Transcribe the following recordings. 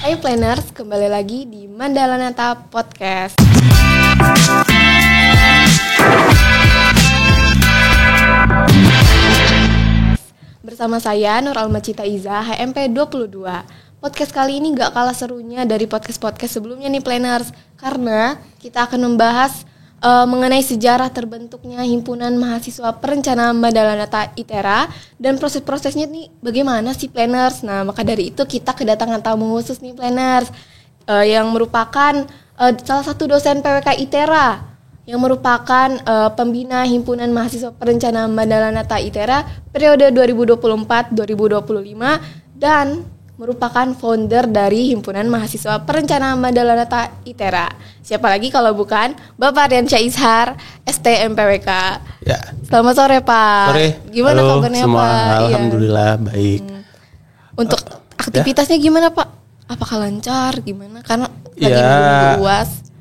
Hai planners, kembali lagi di Mandalanata Podcast. Bersama saya Nur Almacita Iza, HMP 22. Podcast kali ini gak kalah serunya dari podcast-podcast sebelumnya nih planners, karena kita akan membahas mengenai sejarah terbentuknya Himpunan Mahasiswa Perencanaan Mandalanata ITERA dan proses-prosesnya nih bagaimana sih planners. Nah, maka dari itu kita kedatangan tamu khusus nih planners yang merupakan salah satu dosen PWK ITERA yang merupakan pembina Himpunan Mahasiswa Perencanaan Mandalanata ITERA periode 2024-2025 dan merupakan founder dari Himpunan Mahasiswa Perencanaan Mandalanata ITERA. Siapa lagi kalau bukan Bapak Ardiansyah Izhar, STMPWK. Ya. Selamat sore Pak. Sore. Gimana halo, kabarnya semua, Pak? Alhamdulillah baik. Untuk aktivitasnya gimana Pak? Apakah lancar? Gimana? Karena lagi nunggu UAS.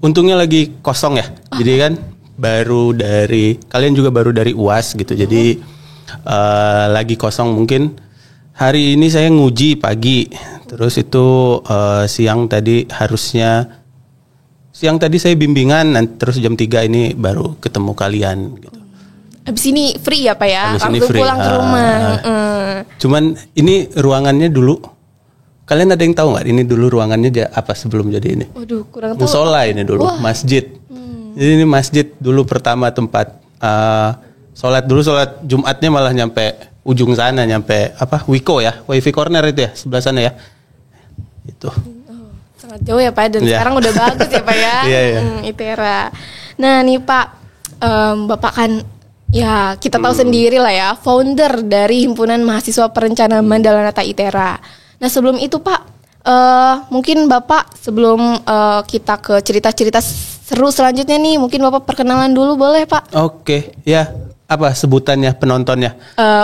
Untungnya lagi kosong ya. Jadi kan kalian juga baru dari UAS gitu. Jadi lagi kosong mungkin. Hari ini saya nguji pagi, terus itu siang tadi saya bimbingan, terus jam 3 ini baru ketemu kalian gitu. Abis ini free ya Pak ya? Abis ini langsung free. Pulang ke rumah. Cuman ini ruangannya dulu, kalian ada yang tahu nggak ini dulu ruangannya apa sebelum jadi ini? Waduh, kurang tahu. Musola ini dulu, masjid. Jadi ini masjid dulu pertama tempat sholat Jumatnya malah nyampe ujung sana, nyampe Wiko ya, Wifi Corner itu ya, sebelah sana ya. Itu. Sangat jauh ya Pak, dan sekarang udah bagus ya Pak ya. Iya. ITERA. Nah nih Pak, Bapak kan ya kita tahu sendiri lah ya, founder dari Himpunan Mahasiswa Perencanaan Mandalanata ITERA. Nah sebelum itu Pak, mungkin Bapak sebelum kita ke cerita-cerita seru selanjutnya nih, mungkin Bapak perkenalan dulu boleh Pak? Oke, ya. Apa sebutannya penontonnya?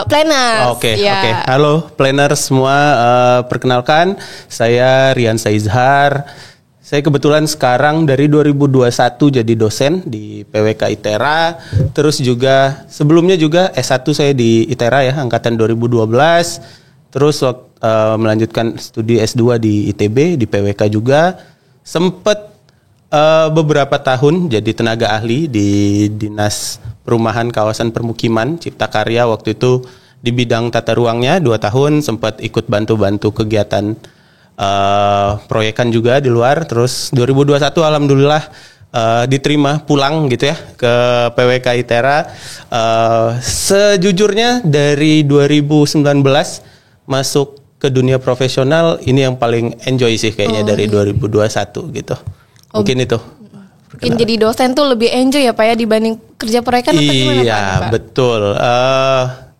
Planners. Oke. Halo planners semua, perkenalkan saya Ardiansyah Izhar. Saya kebetulan sekarang dari 2021 jadi dosen di PWK ITERA. Terus juga sebelumnya juga S1 saya di ITERA ya, angkatan 2012. Terus melanjutkan studi S2 di ITB, di PWK juga. Sempet beberapa tahun jadi tenaga ahli di Dinas Perumahan Kawasan Permukiman Cipta Karya, waktu itu di bidang tata ruangnya 2 tahun, sempat ikut bantu-bantu kegiatan proyekan juga di luar. Terus 2021 alhamdulillah diterima pulang gitu ya ke PWK ITERA. Sejujurnya dari 2019 masuk ke dunia profesional, ini yang paling enjoy sih kayaknya dari 2021 gitu. Mungkin itu. Mungkin jadi dosen tuh lebih enjoy ya Pak ya dibanding kerja proyekan atau gimana Pak? Iya betul.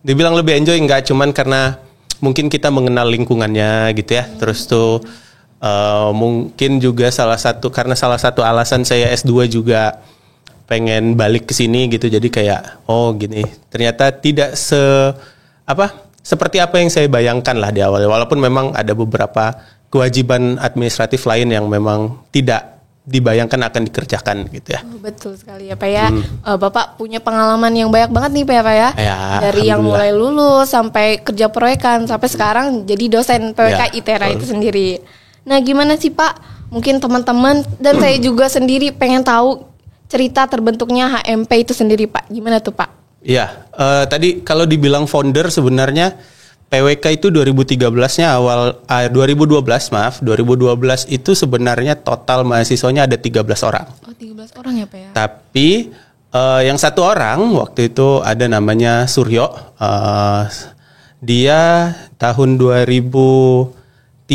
Dibilang lebih enjoy enggak, cuman karena mungkin kita mengenal lingkungannya gitu ya. Terus tuh mungkin juga salah satu alasan saya S2 juga pengen balik ke sini gitu. Jadi kayak gini. Ternyata tidak seperti apa yang saya bayangkan lah di awal. Walaupun memang ada beberapa kewajiban administratif lain yang memang tidak dibayangkan akan dikerjakan gitu ya. Betul sekali ya Pak ya. Bapak punya pengalaman yang banyak banget nih Pak ya. Dari yang mulai lulus sampai kerja proyekan sampai sekarang jadi dosen PWK ITERA itu sendiri. Nah gimana sih Pak? Mungkin teman-teman dan saya juga sendiri pengen tahu cerita terbentuknya HMP itu sendiri Pak. Gimana tuh Pak? Iya, tadi kalau dibilang founder sebenarnya PWK itu 2013-nya 2012 itu sebenarnya total mahasiswanya ada 13 orang. Oh, 13 orang ya Pak ya. Tapi yang satu orang waktu itu ada namanya Suryo. Dia tahun 2013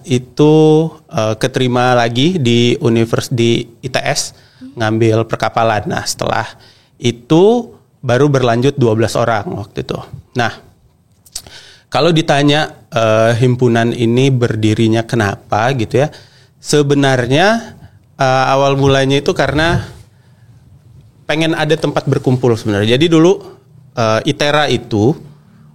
itu keterima lagi di ITS ngambil perkapalan. Nah, setelah itu baru berlanjut 12 orang waktu itu. Nah, kalau ditanya himpunan ini berdirinya kenapa gitu ya, sebenarnya awal mulanya itu karena pengen ada tempat berkumpul sebenarnya. Jadi dulu ITERA itu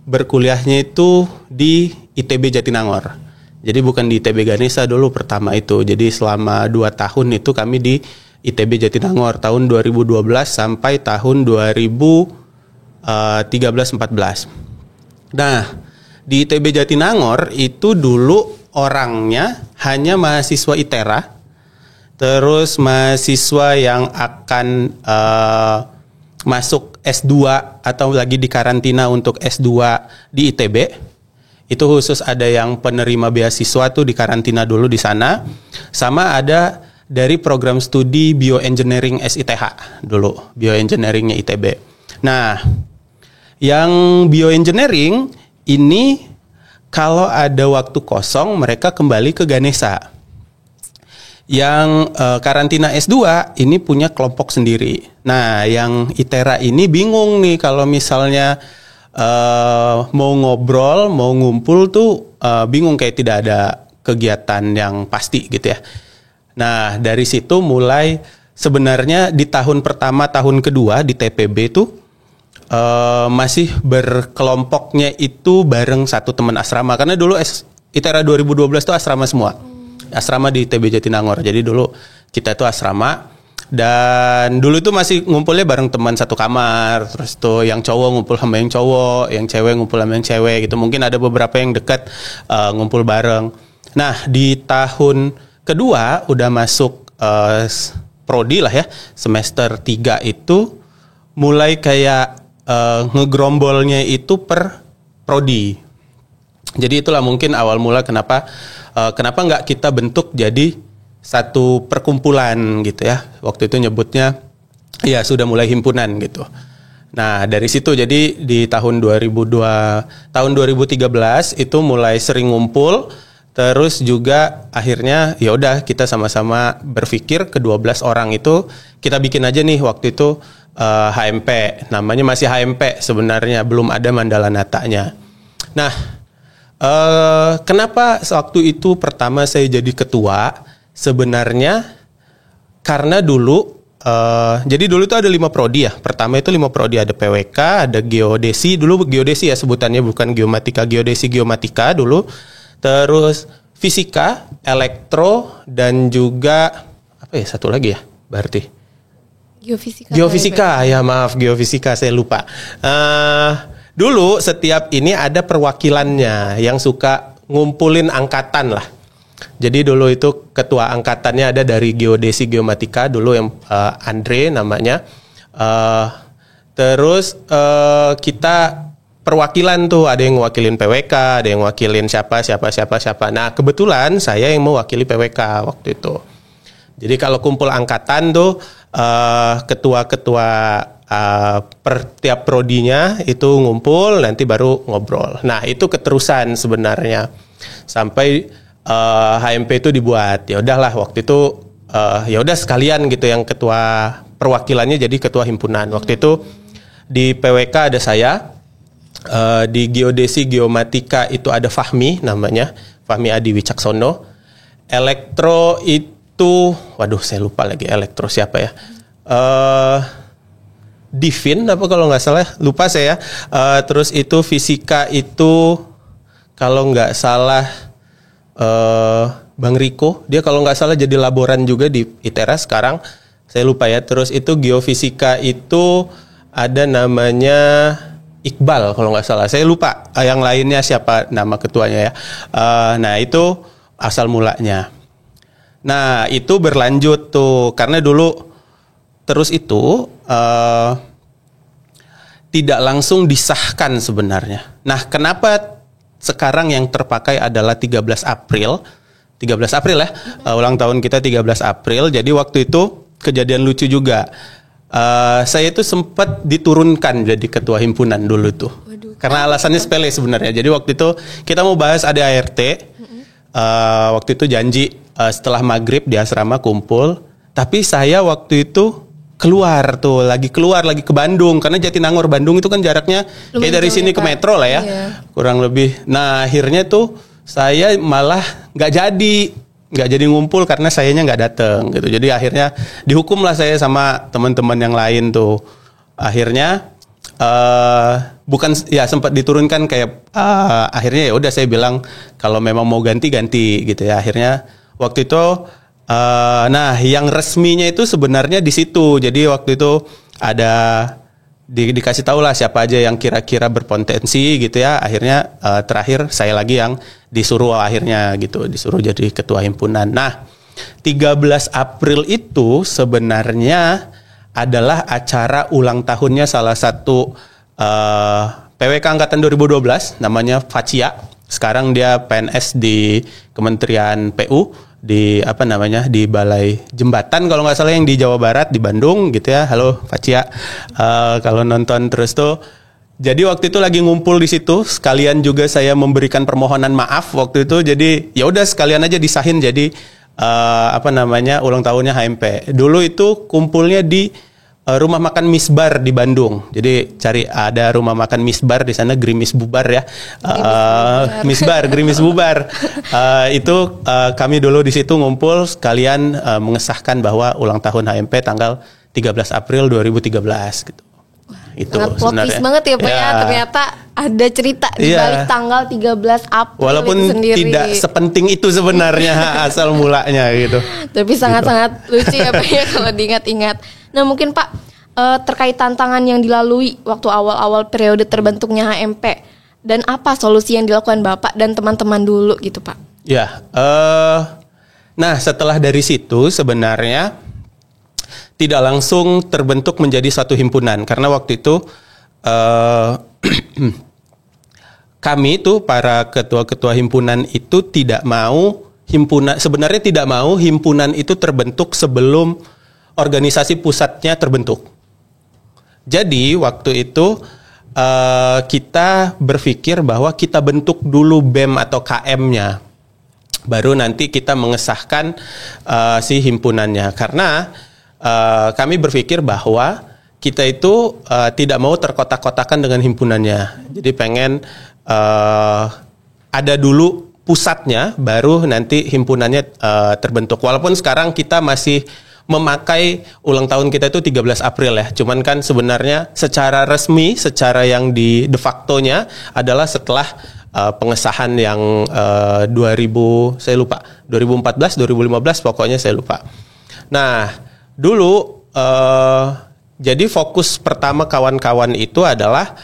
berkuliahnya itu di ITB Jatinangor. Jadi bukan di ITB Ganesha dulu pertama itu. Jadi selama 2 tahun itu kami di ITB Jatinangor tahun 2012 sampai tahun 2013-14. Nah, di ITB Jatinangor itu dulu orangnya hanya mahasiswa ITERA, terus mahasiswa yang akan masuk S2 atau lagi di karantina untuk S2 di ITB. Itu khusus ada yang penerima beasiswa tuh di karantina dulu di sana. Sama ada dari program studi bioengineering SITH dulu, bioengineeringnya ITB. Nah, yang bioengineering ini kalau ada waktu kosong mereka kembali ke Ganesha. Yang karantina S2 ini punya kelompok sendiri. Nah, yang ITERA ini bingung nih kalau misalnya mau ngobrol, mau ngumpul tuh bingung kayak tidak ada kegiatan yang pasti gitu ya. Nah, dari situ mulai sebenarnya di tahun pertama, tahun kedua di TPB tuh masih berkelompoknya itu bareng satu teman asrama. Karena dulu ITERA 2012 tuh asrama semua. Asrama di TB Jatinangor. Jadi dulu kita tuh asrama. Dan dulu itu masih ngumpulnya bareng teman satu kamar. Terus tuh yang cowok ngumpul sama yang cowok, yang cewek ngumpul sama yang cewek gitu. Mungkin ada beberapa yang dekat ngumpul bareng. Nah, di tahun kedua udah masuk prodi lah ya. Semester 3 itu mulai kayak ngegrombolnya itu per prodi. Jadi itulah mungkin awal mula kenapa nggak kita bentuk jadi satu perkumpulan gitu ya. Waktu itu nyebutnya ya sudah mulai himpunan gitu. Nah, dari situ jadi di tahun 2013 itu mulai sering ngumpul, terus juga akhirnya ya udah kita sama-sama berpikir ke-12 orang itu kita bikin aja nih waktu itu HMP. Namanya masih HMP sebenarnya, belum ada Mandala Natanya. Nah, kenapa waktu itu pertama saya jadi ketua? Sebenarnya karena dulu jadi dulu itu ada 5 prodi ya. Pertama itu 5 prodi, ada PWK, ada geodesi, dulu geodesi ya sebutannya, bukan geomatika, geodesi geomatika dulu. Terus fisika, elektro, dan juga apa ya satu lagi ya berarti? Geofisika ya, maaf, geofisika saya lupa. Dulu setiap ini ada perwakilannya yang suka ngumpulin angkatan lah. Jadi dulu itu ketua angkatannya ada dari geodesi geomatika dulu yang Andre namanya. Terus kita perwakilan tuh ada yang mewakilin PWK, ada yang mewakilin siapa. Nah, kebetulan saya yang mewakili PWK waktu itu. Jadi kalau kumpul angkatan tuh ketua-ketua per tiap prodinya itu ngumpul, nanti baru ngobrol. Nah, itu keterusan sebenarnya sampai HMP itu dibuat. Ya udahlah waktu itu ya udah sekalian gitu yang ketua perwakilannya jadi ketua himpunan. Waktu itu di PWK ada saya, di geodesi geomatika itu ada Fahmi namanya, Fahmi Adi Wicaksono. Elektro itu, waduh saya lupa lagi elektro siapa ya. Divin apa kalau nggak salah, lupa saya. Terus itu fisika itu kalau nggak salah Bang Riko, dia kalau nggak salah jadi laboran juga di ITERA sekarang, saya lupa ya. Terus itu geofisika itu ada namanya Iqbal kalau nggak salah, saya lupa yang lainnya siapa nama ketuanya ya. Nah itu asal mulanya. Nah itu berlanjut tuh karena dulu terus itu tidak langsung disahkan sebenarnya. Nah kenapa sekarang yang terpakai adalah 13 April ya, ulang tahun kita 13 April. Jadi waktu itu kejadian lucu juga. Saya itu sempat diturunkan jadi ketua himpunan dulu tuh. Karena alasannya sepele sebenarnya. Jadi waktu itu kita mau bahas ADART. Waktu itu janji setelah maghrib di asrama kumpul. Tapi saya waktu itu keluar lagi ke Bandung karena Jatinangor Bandung itu kan jaraknya kayak dari sini ke metro lah ya, kurang lebih. Nah akhirnya tuh saya malah nggak jadi ngumpul karena sayanya nggak datang gitu. Jadi akhirnya dihukum lah saya sama teman-teman yang lain tuh. Akhirnya bukan ya sempat diturunkan kayak akhirnya ya udah saya bilang kalau memang mau ganti gitu ya. Akhirnya waktu itu nah yang resminya itu sebenarnya di situ. Jadi waktu itu ada dikasih tahu lah siapa aja yang kira-kira berpotensi gitu ya. Akhirnya terakhir saya lagi yang disuruh akhirnya gitu, disuruh jadi ketua himpunan. Nah, 13 April itu sebenarnya adalah acara ulang tahunnya salah satu PWK Angkatan 2012 namanya Facia. Sekarang dia PNS di Kementerian PU di di Balai Jembatan kalau nggak salah yang di Jawa Barat di Bandung gitu ya. Halo Facia, kalau nonton terus tuh. Jadi waktu itu lagi ngumpul di situ, sekalian juga saya memberikan permohonan maaf waktu itu. Jadi ya udah sekalian aja disahin jadi ulang tahunnya HMP. Dulu itu kumpulnya di rumah makan Misbar di Bandung. Jadi cari ada rumah makan Misbar di sana, Gerimis Bubar ya. Misbar, Gerimis Bubar. Itu kami dulu di situ ngumpul sekalian mengesahkan bahwa ulang tahun HMP tanggal 13 April 2013 gitu. Itu sangat plot twist banget ya Pak ya. Ternyata ada cerita di balik tanggal 13 April walaupun itu sendiri. Tidak sepenting itu sebenarnya asal mulanya gitu. Tapi sangat-sangat lucu ya Pak ya kalau diingat-ingat. Nah mungkin Pak terkait tantangan yang dilalui waktu awal-awal periode terbentuknya HMP dan apa solusi yang dilakukan Bapak dan teman-teman dulu gitu Pak? Ya, nah setelah dari situ sebenarnya tidak langsung terbentuk menjadi satu himpunan karena waktu itu kami itu para ketua-ketua himpunan itu sebenarnya tidak mau himpunan itu terbentuk sebelum organisasi pusatnya terbentuk. Jadi waktu itu kita berpikir bahwa kita bentuk dulu BEM atau KM-nya, baru nanti kita mengesahkan si himpunannya karena kami berpikir bahwa kita itu tidak mau terkotak-kotakan dengan himpunannya. Jadi pengen ada dulu pusatnya, baru nanti himpunannya terbentuk. Walaupun sekarang kita masih memakai ulang tahun kita itu 13 April ya. Cuman kan sebenarnya secara resmi, secara yang de facto-nya adalah setelah pengesahan yang 2014, 2015 pokoknya saya lupa. Nah, dulu jadi fokus pertama kawan-kawan itu adalah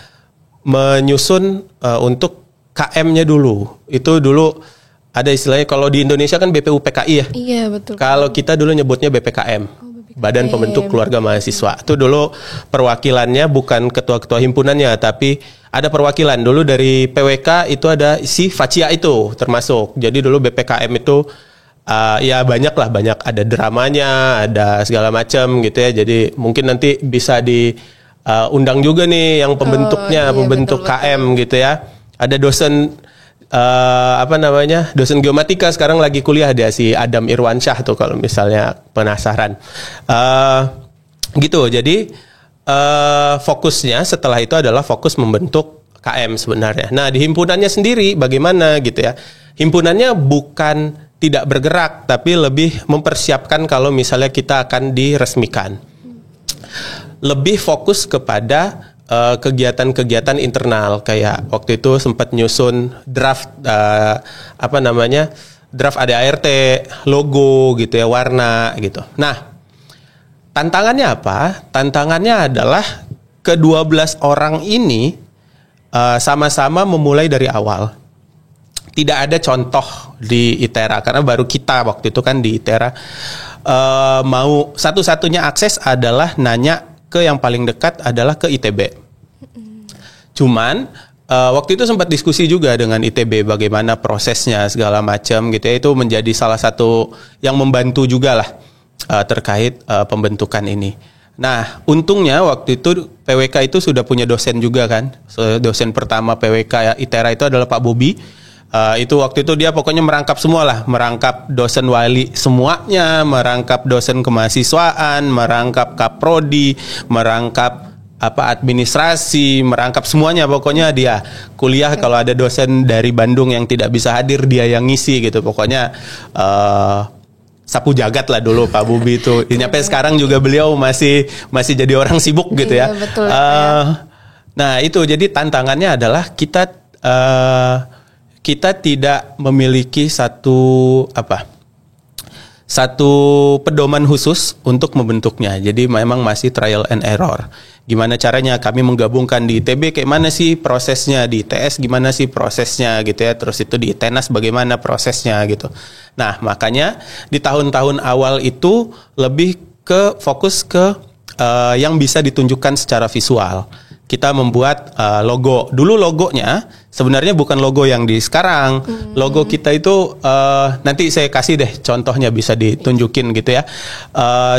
menyusun untuk KM-nya dulu. Itu dulu ada istilahnya kalau di Indonesia kan BPUPKI ya. Iya betul. Kalau kita dulu nyebutnya BPKM, Badan Pembentuk Keluarga Mahasiswa. Itu dulu perwakilannya bukan ketua-ketua himpunannya, tapi ada perwakilan dulu dari PWK itu ada si Facia itu termasuk. Jadi dulu BPKM itu ya banyak ada dramanya, ada segala macam gitu ya. Jadi mungkin nanti bisa diundang juga nih yang pembentuknya, pembentuk betul. KM gitu ya. Ada dosen dosen geomatika sekarang lagi kuliah dia si Adam Irwansyah tuh kalau misalnya penasaran. Gitu. Jadi fokusnya setelah itu adalah fokus membentuk KM sebenarnya. Nah, di himpunannya sendiri bagaimana gitu ya. Himpunannya bukan tidak bergerak, tapi lebih mempersiapkan kalau misalnya kita akan diresmikan. Lebih fokus kepada kegiatan-kegiatan internal, kayak waktu itu sempat nyusun draft draft ADART, logo gitu ya, warna gitu. Nah, tantangannya apa? Tantangannya adalah ke-12 orang ini sama-sama memulai dari awal. Tidak ada contoh di ITERA karena baru kita waktu itu kan di ITERA mau satu-satunya akses adalah nanya ke yang paling dekat adalah ke ITB. Cuman waktu itu sempat diskusi juga dengan ITB bagaimana prosesnya segala macam gitu ya, itu menjadi salah satu yang membantu juga lah terkait pembentukan ini. Nah, untungnya waktu itu PWK itu sudah punya dosen juga kan. Dosen pertama PWK ITERA itu adalah Pak Bobi. Itu waktu itu dia pokoknya merangkap semua lah, merangkap dosen wali semuanya, merangkap dosen kemahasiswaan, merangkap kaprodi, merangkap administrasi, merangkap semuanya. Pokoknya dia kuliah kalau ada dosen dari Bandung yang tidak bisa hadir dia yang ngisi gitu. Pokoknya sapu jagat lah dulu Pak Bobi itu. Nyampe sekarang juga beliau masih jadi orang sibuk gitu ya. Betul, nah itu jadi tantangannya adalah kita tidak memiliki satu pedoman khusus untuk membentuknya. Jadi memang masih trial and error. Gimana caranya kami menggabungkan di ITB, kayak mana sih prosesnya, di ITS gimana sih prosesnya gitu ya. Terus itu di ITENAS bagaimana prosesnya gitu. Nah, makanya di tahun-tahun awal itu lebih ke fokus ke yang bisa ditunjukkan secara visual. Kita membuat logo. Dulu logonya sebenarnya bukan logo yang di sekarang. Logo kita itu nanti saya kasih deh contohnya, bisa ditunjukin gitu ya.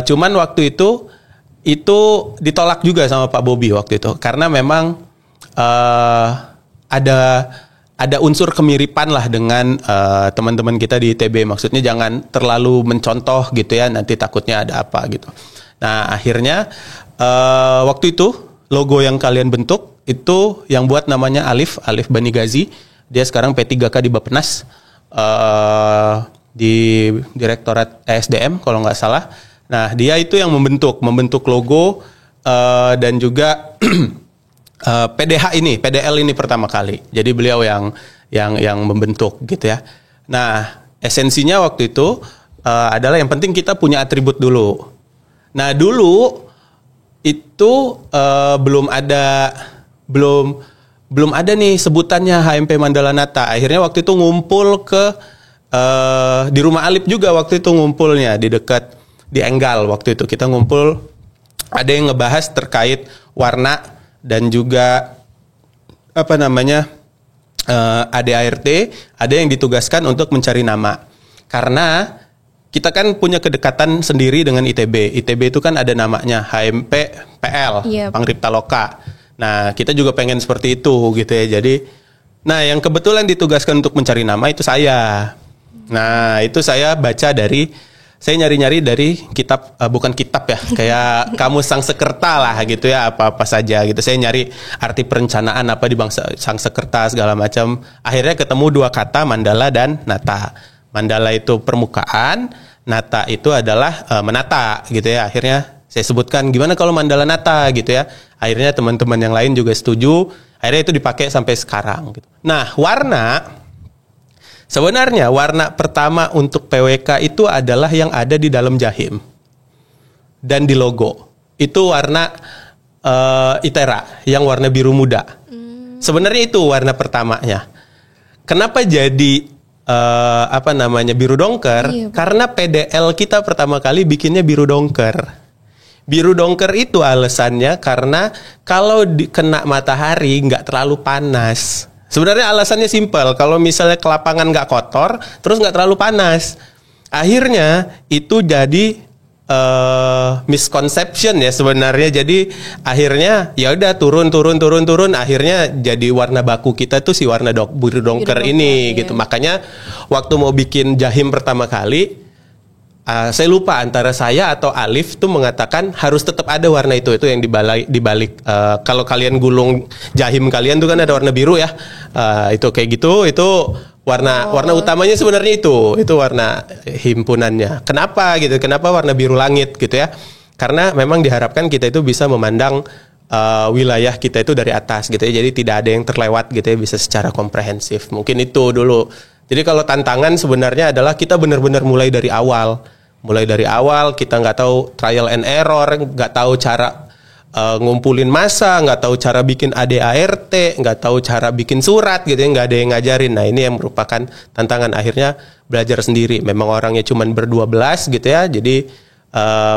Cuman waktu itu ditolak juga sama Pak Bobi waktu itu, karena memang ada unsur kemiripan lah dengan teman-teman kita di ITB. Maksudnya jangan terlalu mencontoh gitu ya, nanti takutnya ada apa gitu. Nah, akhirnya waktu itu logo yang kalian bentuk itu yang buat namanya Alif Bani Gazi. Dia sekarang P3K di Bappenas, di Direktorat ESDM kalau nggak salah. Nah, dia itu yang membentuk logo dan juga PDL ini pertama kali. Jadi beliau yang membentuk gitu ya. Nah, esensinya waktu itu adalah yang penting kita punya atribut dulu. Nah, dulu itu belum ada nih sebutannya HMP Mandala Nata. Akhirnya waktu itu ngumpul di rumah Alif juga waktu itu ngumpulnya di Enggal. Waktu itu kita ngumpul, ada yang ngebahas terkait warna dan juga ADART, ada yang ditugaskan untuk mencari nama. Karena kita kan punya kedekatan sendiri dengan ITB. ITB itu kan ada namanya HMP PL, Pangripta Loka. Nah, kita juga pengen seperti itu gitu ya. Jadi, yang kebetulan ditugaskan untuk mencari nama itu saya. Nah, itu saya saya nyari-nyari dari kitab, bukan kitab ya, kayak Kamus Sangsekerta lah gitu ya, apa-apa saja gitu. Saya nyari arti perencanaan apa di bangsa Sangsekerta segala macam. Akhirnya ketemu dua kata, mandala dan nata. Mandala itu permukaan, nata itu adalah menata gitu ya. Akhirnya saya sebutkan gimana kalau mandala nata gitu ya. Akhirnya teman-teman yang lain juga setuju. Akhirnya itu dipakai sampai sekarang gitu. Nah, sebenarnya warna pertama untuk PWK itu adalah yang ada di dalam jahim dan di logo. Itu warna ITERA yang warna biru muda. Sebenarnya itu warna pertamanya. Kenapa jadi biru dongker? Iya, karena PDL kita pertama kali bikinnya biru dongker. Biru dongker itu alasannya karena kalau kena matahari nggak terlalu panas. Sebenarnya alasannya simpel. Kalau misalnya ke lapangan nggak kotor, terus nggak terlalu panas. Akhirnya itu jadi misconception ya sebenarnya. Jadi akhirnya ya udah turun. Akhirnya jadi warna baku kita tuh si warna biru dongker ini gitu. Makanya waktu mau bikin jahim pertama kali, saya lupa antara saya atau Alif tuh mengatakan harus tetap ada warna itu yang dibalik. Kalau kalian gulung jahim kalian tuh kan ada warna biru ya. Itu kayak gitu. Itu warna utamanya sebenarnya itu warna himpunannya. Kenapa gitu? Kenapa warna biru langit gitu ya? Karena memang diharapkan kita itu bisa memandang wilayah kita itu dari atas gitu ya. Jadi tidak ada yang terlewat gitu ya, bisa secara komprehensif. Mungkin itu dulu. Jadi kalau tantangan sebenarnya adalah kita benar-benar mulai dari awal. Mulai dari awal kita nggak tahu trial and error, nggak tahu cara ngumpulin massa, nggak tahu cara bikin ADART, nggak tahu cara bikin surat gitu ya, nggak ada yang ngajarin. Nah, ini yang merupakan tantangan. Akhirnya belajar sendiri. Memang orangnya cuma ber-12 gitu ya, jadi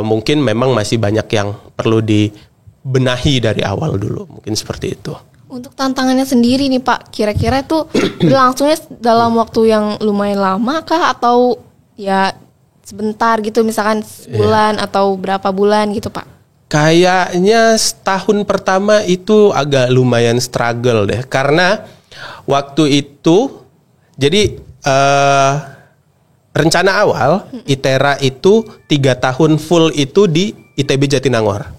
mungkin memang masih banyak yang perlu dibenahi dari awal dulu. Mungkin seperti itu. Untuk tantangannya sendiri nih Pak, kira-kira itu berlangsungnya dalam waktu yang lumayan lama kah atau ya sebentar gitu, misalkan sebulan atau berapa bulan gitu Pak? Kayaknya setahun pertama itu agak lumayan struggle deh, karena waktu itu jadi rencana awal ITERA itu 3 tahun full itu di ITB Jatinangor.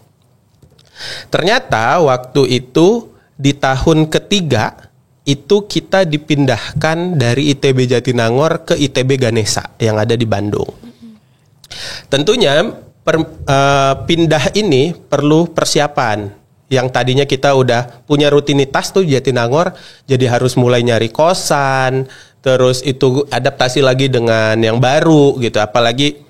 Ternyata waktu itu di tahun ketiga itu kita dipindahkan dari ITB Jatinangor ke ITB Ganesha yang ada di Bandung. Tentunya pindah ini perlu persiapan. Yang tadinya kita udah punya rutinitas tuh Jatinangor, jadi harus mulai nyari kosan, terus itu adaptasi lagi dengan yang baru gitu. Apalagi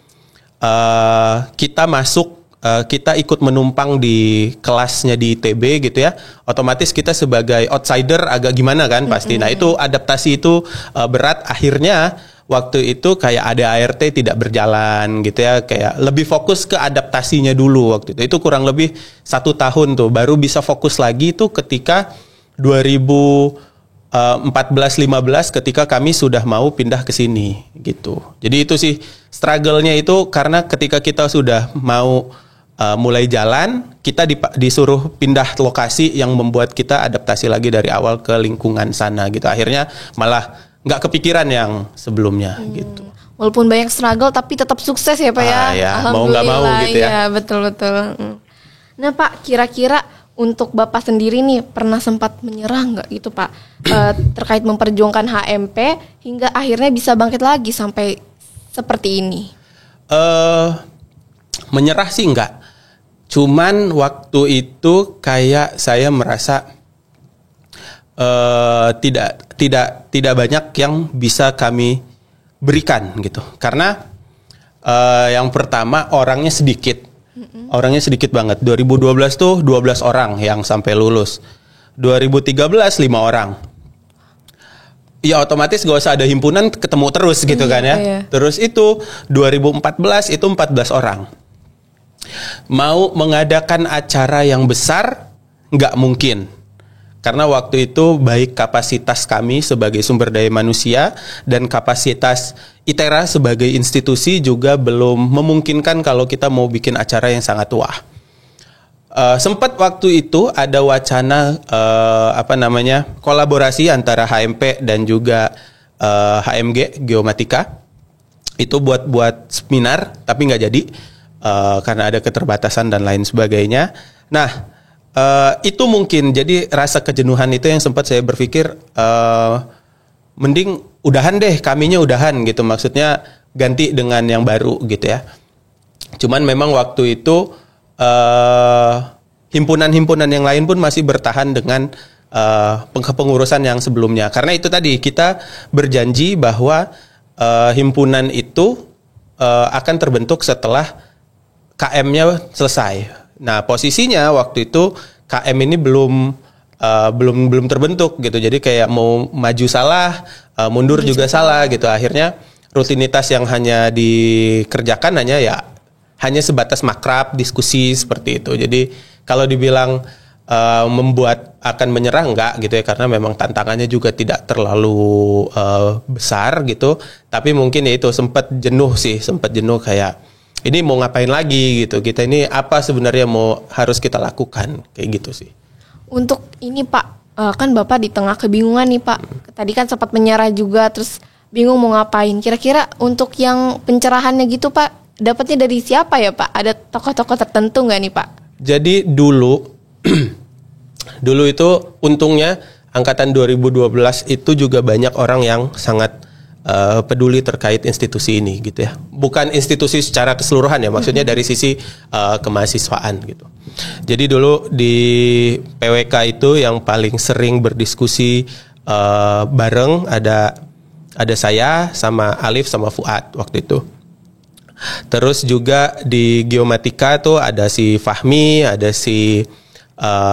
kita ikut menumpang di kelasnya di ITB gitu ya, otomatis kita sebagai outsider agak gimana kan pasti. Nah itu adaptasi itu berat. Akhirnya waktu itu kayak ADART tidak berjalan gitu ya, kayak lebih fokus ke adaptasinya dulu waktu itu. Itu kurang lebih 1 tahun tuh, baru bisa fokus lagi tuh ketika 2014-15 ketika kami sudah mau pindah ke sini gitu. Jadi itu sih struggle-nya itu, karena ketika kita sudah mau mulai jalan, kita disuruh pindah lokasi yang membuat kita adaptasi lagi dari awal ke lingkungan sana gitu. Akhirnya malah nggak kepikiran yang sebelumnya gitu. Walaupun banyak struggle tapi tetap sukses ya Pak ya. Ya, Alhamdulillah. mau nggak mau gitu ya. Iya, betul-betul. Nah Pak, kira-kira untuk Bapak sendiri nih pernah sempat menyerah nggak gitu Pak, terkait memperjuangkan HMP hingga akhirnya bisa bangkit lagi sampai seperti ini? Menyerah sih enggak. Cuman waktu itu kayak saya merasa tidak banyak yang bisa kami berikan gitu. Karena yang pertama orangnya sedikit. Orangnya sedikit banget. 2012 tuh 12 orang yang sampai lulus. 2013 5 orang. Ya otomatis gak usah ada himpunan, ketemu terus gitu kan ya. Iya. Terus itu 2014 itu 14 orang. Mau mengadakan acara yang besar nggak mungkin, karena waktu itu baik kapasitas kami sebagai sumber daya manusia dan kapasitas ITERA sebagai institusi juga belum memungkinkan kalau kita mau bikin acara yang sangat wah. Sempat waktu itu ada wacana kolaborasi antara HMP dan juga HMG Geomatika itu buat seminar, tapi nggak jadi. Karena ada keterbatasan dan lain sebagainya. Nah, itu mungkin jadi rasa kejenuhan itu yang sempat saya berpikir mending udahan deh, kaminya udahan gitu. Maksudnya ganti dengan yang baru gitu ya. Cuman memang waktu itu himpunan-himpunan yang lain pun masih bertahan dengan kepengurusan yang sebelumnya. Karena itu tadi kita berjanji bahwa himpunan itu akan terbentuk setelah KM-nya selesai. Nah, posisinya waktu itu KM ini belum terbentuk gitu. Jadi kayak mau maju salah, mundur juga salah gitu. Akhirnya rutinitas yang hanya dikerjakan hanya sebatas makrab, diskusi seperti itu. Jadi kalau dibilang membuat akan menyerah enggak gitu ya, karena memang tantangannya juga tidak terlalu besar gitu. Tapi mungkin ya itu sempat jenuh kayak ini mau ngapain lagi gitu, kita ini apa sebenarnya harus kita lakukan, kayak gitu sih. Untuk ini Pak, kan Bapak di tengah kebingungan nih Pak, tadi kan sempat menyerah juga, terus bingung mau ngapain. Kira-kira untuk yang pencerahannya gitu Pak, dapatnya dari siapa ya Pak? Ada tokoh-tokoh tertentu nggak nih Pak? Jadi dulu itu untungnya angkatan 2012 itu juga banyak orang yang sangat peduli terkait institusi ini gitu ya. Bukan institusi secara keseluruhan ya, maksudnya dari sisi kemahasiswaan gitu. Jadi dulu di PWK itu yang paling sering berdiskusi bareng ada saya sama Alif sama Fuad waktu itu. Terus juga di Geomatika tuh ada si Fahmi, ada si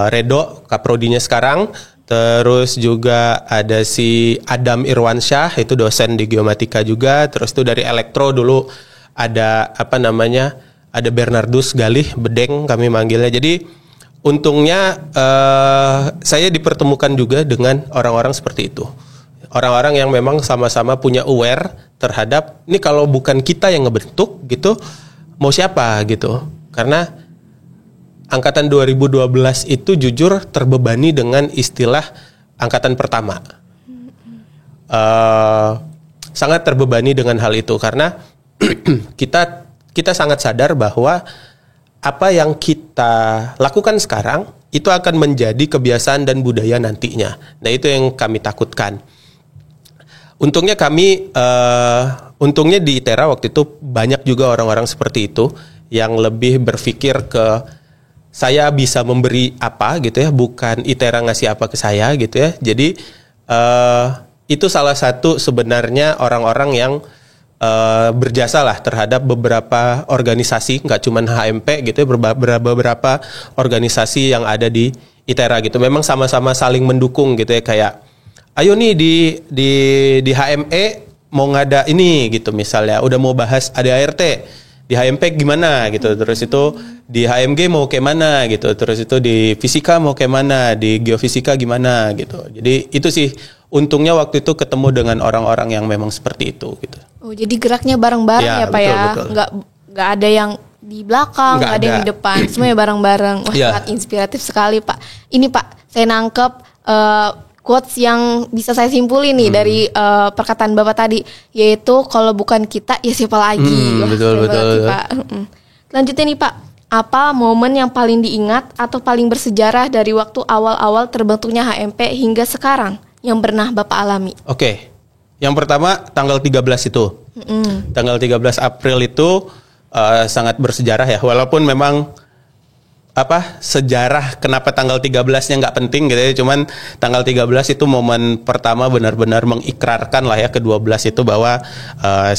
Redo, kaprodinya sekarang. Terus juga ada si Adam Irwansyah, itu dosen di Geomatika juga. Terus itu dari Elektro dulu ada ada Bernardus Galih, Bedeng kami manggilnya. Jadi untungnya saya dipertemukan juga dengan orang-orang seperti itu. Orang-orang yang memang sama-sama punya aware terhadap ini, kalau bukan kita yang ngebentuk gitu, mau siapa gitu. Karena angkatan 2012 itu jujur terbebani dengan istilah angkatan pertama. Sangat terbebani dengan hal itu karena kita sangat sadar bahwa apa yang kita lakukan sekarang itu akan menjadi kebiasaan dan budaya nantinya. Nah, itu yang kami takutkan. Untungnya di ITERA waktu itu banyak juga orang-orang seperti itu yang lebih berpikir ke saya bisa memberi apa gitu ya, bukan ITERA ngasih apa ke saya gitu ya. Jadi itu salah satu sebenarnya orang-orang yang berjasa lah terhadap beberapa organisasi, nggak cuma HMP gitu ya, beberapa organisasi yang ada di ITERA gitu. Memang sama-sama saling mendukung gitu ya, kayak ayo nih di HME mau ngada ini gitu misalnya, udah mau bahas ADART, di HMP gimana gitu, terus itu di HMG mau kayak mana gitu, terus itu di fisika mau kayak mana, di geofisika gimana gitu. Jadi itu sih untungnya waktu itu ketemu dengan orang-orang yang memang seperti itu gitu. Oh, jadi geraknya bareng-bareng ya Pak, betul, ya? Betul. Nggak ada yang di belakang, nggak ada yang di depan, semuanya bareng-bareng. Wah, sangat inspiratif sekali Pak. Ini Pak, saya nangkep quotes yang bisa saya simpulin nih dari perkataan Bapak tadi, yaitu kalau bukan kita ya siapa lagi. Wah, betul. sih, Pak. Selanjutnya nih Pak, apa momen yang paling diingat atau paling bersejarah dari waktu awal-awal terbentuknya HMP hingga sekarang yang pernah Bapak alami? Oke. Yang pertama tanggal 13 itu. Tanggal 13 April itu sangat bersejarah ya. Walaupun memang sejarah kenapa tanggal 13-nya nggak penting gitu ya. Cuman tanggal 13 itu momen pertama benar-benar mengikrarkan lah ya ke-12 itu bahwa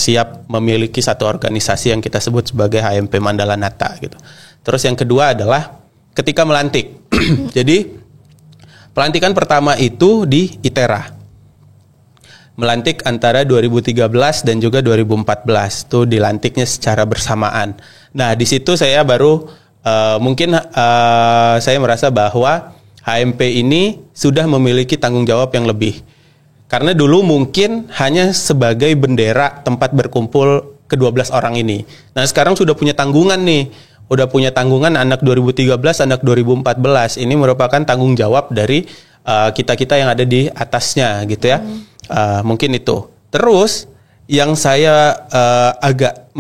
siap memiliki satu organisasi yang kita sebut sebagai HMP Mandala Nata gitu. Terus yang kedua adalah ketika melantik. Jadi pelantikan pertama itu di ITERA. Melantik antara 2013 dan juga 2014 itu dilantiknya secara bersamaan. Nah di situ saya baru saya merasa bahwa HMP ini sudah memiliki tanggung jawab yang lebih. Karena dulu mungkin hanya sebagai bendera tempat berkumpul ke-12 orang ini. Nah sekarang sudah punya tanggungan nih. Udah punya tanggungan anak 2013, anak 2014. Ini merupakan tanggung jawab dari kita-kita yang ada di atasnya gitu ya. Mungkin itu. Terus yang saya agak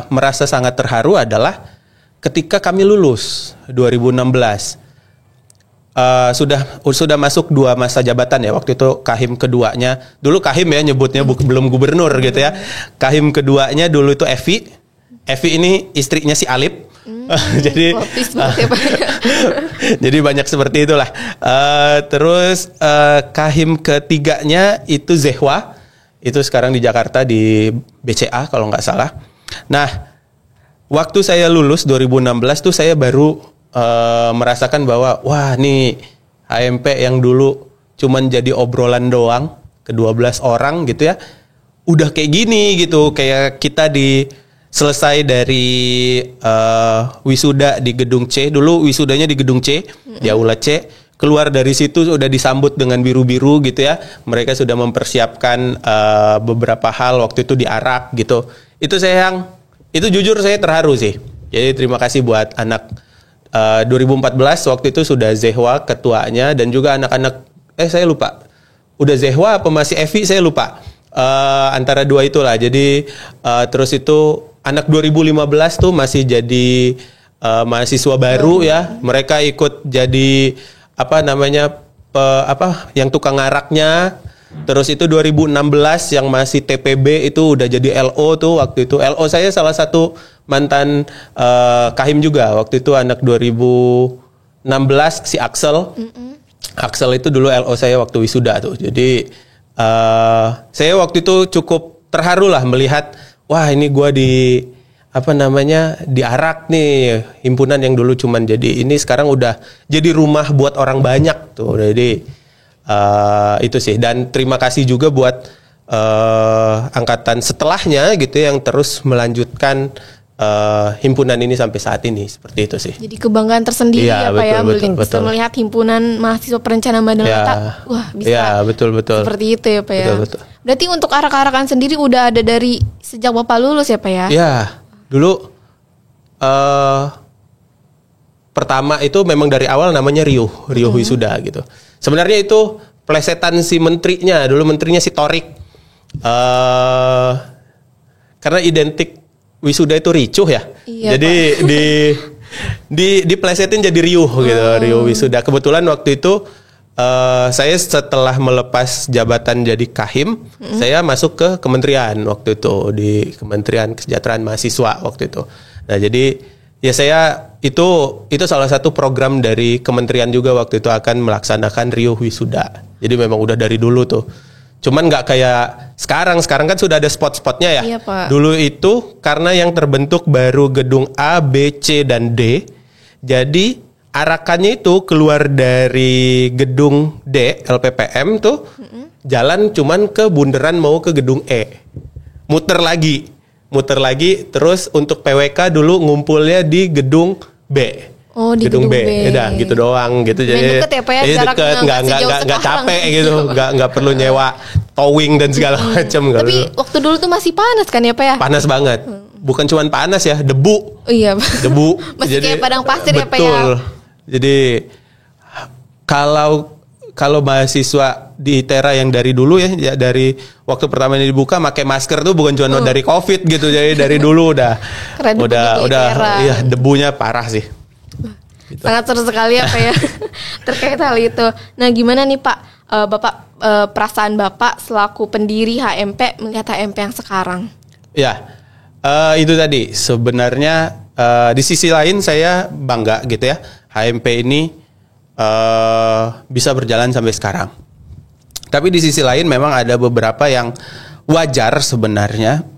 merasa sangat terharu adalah ketika kami lulus 2016, sudah masuk 2 masa jabatan ya. Waktu itu kahim keduanya, dulu kahim ya nyebutnya, belum gubernur gitu ya. Kahim keduanya dulu itu Evi ini istrinya si Alip. Jadi jadi banyak seperti itulah. Terus kahim ketiganya itu Zehwa, itu sekarang di Jakarta di BCA kalau nggak salah. Nah waktu saya lulus 2016 tuh saya baru merasakan bahwa wah nih HMP yang dulu cuman jadi obrolan doang ke-12 orang gitu ya, udah kayak gini gitu. Kayak kita selesai dari wisuda di gedung C. Dulu wisudanya di gedung C, di Aula C. Keluar dari situ sudah disambut dengan biru-biru gitu ya. Mereka sudah mempersiapkan beberapa hal waktu itu di Arak gitu. Itu jujur saya terharu sih. Jadi terima kasih buat anak 2014 waktu itu sudah Zehwa ketuanya, dan juga anak-anak saya lupa. Udah Zehwa apa masih Evi saya lupa. Antara dua itulah. Jadi terus itu anak 2015 tuh masih jadi mahasiswa baru ya. Mereka ikut jadi yang tukang ngaraknya. Terus itu 2016 yang masih TPB itu udah jadi LO tuh waktu itu. LO saya salah satu mantan kahim juga. Waktu itu anak 2016 si Axel. Axel itu dulu LO saya waktu wisuda tuh. Jadi saya waktu itu cukup terharu lah melihat, wah ini gue di Arak nih, himpunan yang dulu cuman jadi ini sekarang udah jadi rumah buat orang banyak tuh. Jadi itu sih, dan terima kasih juga buat angkatan setelahnya gitu yang terus melanjutkan himpunan ini sampai saat ini, seperti itu sih. Jadi kebanggaan tersendiri ya Pak ya, bisa melihat himpunan mahasiswa perencanaan Mandala Nata, wah bisa betul. Seperti itu ya Pak ya. Betul. Berarti untuk arak-arakan sendiri udah ada dari sejak Bapak lulus ya Pak ya? Ya, dulu pertama itu memang dari awal namanya Riuh Wisuda gitu. Sebenarnya itu plesetan si menterinya, dulu menterinya si Torik. Karena identik wisuda itu ricuh ya. Iya, jadi diplesetin jadi Riuh gitu, Riuh Wisuda. Kebetulan waktu itu saya setelah melepas jabatan jadi kahim, saya masuk ke kementerian waktu itu, di Kementerian Kesejahteraan Mahasiswa waktu itu. Nah, jadi ya saya itu salah satu program dari kementerian juga waktu itu akan melaksanakan Riuh Wisuda. Jadi memang udah dari dulu tuh Cuman nggak kayak sekarang kan sudah ada spot-spotnya ya. Iya, Pak. Dulu itu karena yang terbentuk baru gedung A, B, C, dan D. Jadi arakannya itu keluar dari gedung D, LPPM tuh, jalan cuman ke bundaran mau ke gedung E. Muter lagi, terus untuk PWK dulu ngumpulnya di gedung B. Oh, di gedung B. Udah gitu doang gitu. Jadi deket ya, Pak, ya? iya, Jaraknya deket, nggak sejauh nggak sekarang. capek gitu, nggak perlu nyewa towing dan segala macam. Tapi waktu dulu tuh masih panas kan ya, Pak ya? Panas banget. Bukan cuma panas ya, debu. Oh, iya, Pak. Debu. Masih kayak padang pasir ya, Pak ya? Betul. Jadi kalau mahasiswa di ITERA yang dari dulu ya dari waktu pertama ini dibuka pakai masker tuh bukan cuma dari Covid gitu. Jadi dari dulu Keren udah ITERA. iya debunya parah sih. Gitu. Sangat seru sekali ya, Pak ya. Terkait hal itu. Nah, gimana nih Pak, Bapak, perasaan Bapak selaku pendiri HMP melihat HMP yang sekarang? Ya, itu tadi sebenarnya di sisi lain saya bangga gitu ya, HMP ini bisa berjalan sampai sekarang. Tapi di sisi lain memang ada beberapa yang wajar sebenarnya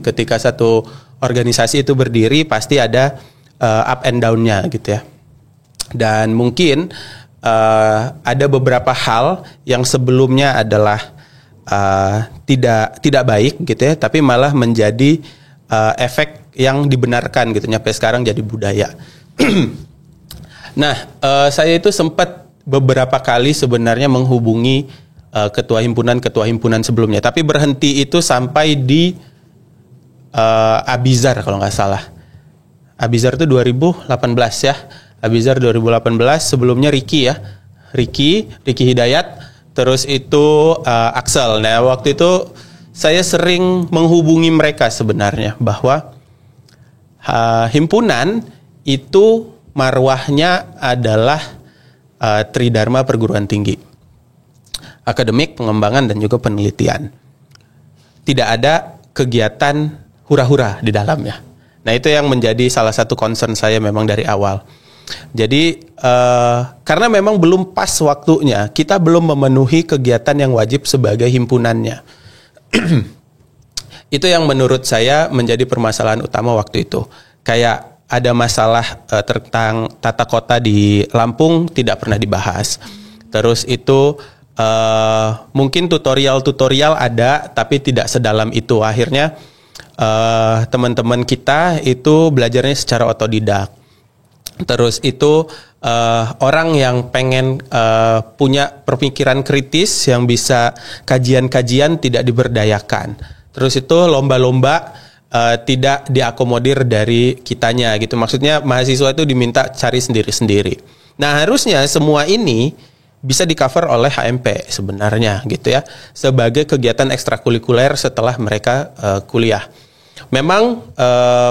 ketika satu organisasi itu berdiri pasti ada up and down-nya gitu ya. Dan mungkin ada beberapa hal yang sebelumnya adalah tidak baik gitu ya, tapi malah menjadi efek yang dibenarkan gitu, sampai sekarang jadi budaya. Nah, saya itu sempat beberapa kali sebenarnya menghubungi ketua himpunan sebelumnya, tapi berhenti itu sampai di Abizar kalau nggak salah. Abizar itu 2018 ya. Abizar 2018, sebelumnya Ricky Hidayat, terus itu Axel. Nah, waktu itu saya sering menghubungi mereka sebenarnya bahwa himpunan itu marwahnya adalah Tridharma Perguruan Tinggi, akademik, pengembangan, dan juga penelitian. Tidak ada kegiatan hura-hura di dalamnya. Nah, itu yang menjadi salah satu concern saya memang dari awal. Jadi karena memang belum pas waktunya, kita belum memenuhi kegiatan yang wajib sebagai himpunannya. Itu yang menurut saya menjadi permasalahan utama waktu itu. Kayak ada masalah tentang tata kota di Lampung tidak pernah dibahas. Terus itu mungkin tutorial ada, tapi tidak sedalam itu. Akhirnya teman-teman kita itu belajarnya secara otodidak. Terus itu orang yang pengen punya pemikiran kritis yang bisa kajian-kajian tidak diberdayakan. Terus itu lomba-lomba tidak diakomodir dari kitanya gitu. Maksudnya mahasiswa itu diminta cari sendiri-sendiri. Nah, harusnya semua ini bisa di-cover oleh HMP sebenarnya gitu ya, sebagai kegiatan ekstrakurikuler setelah mereka kuliah. Memang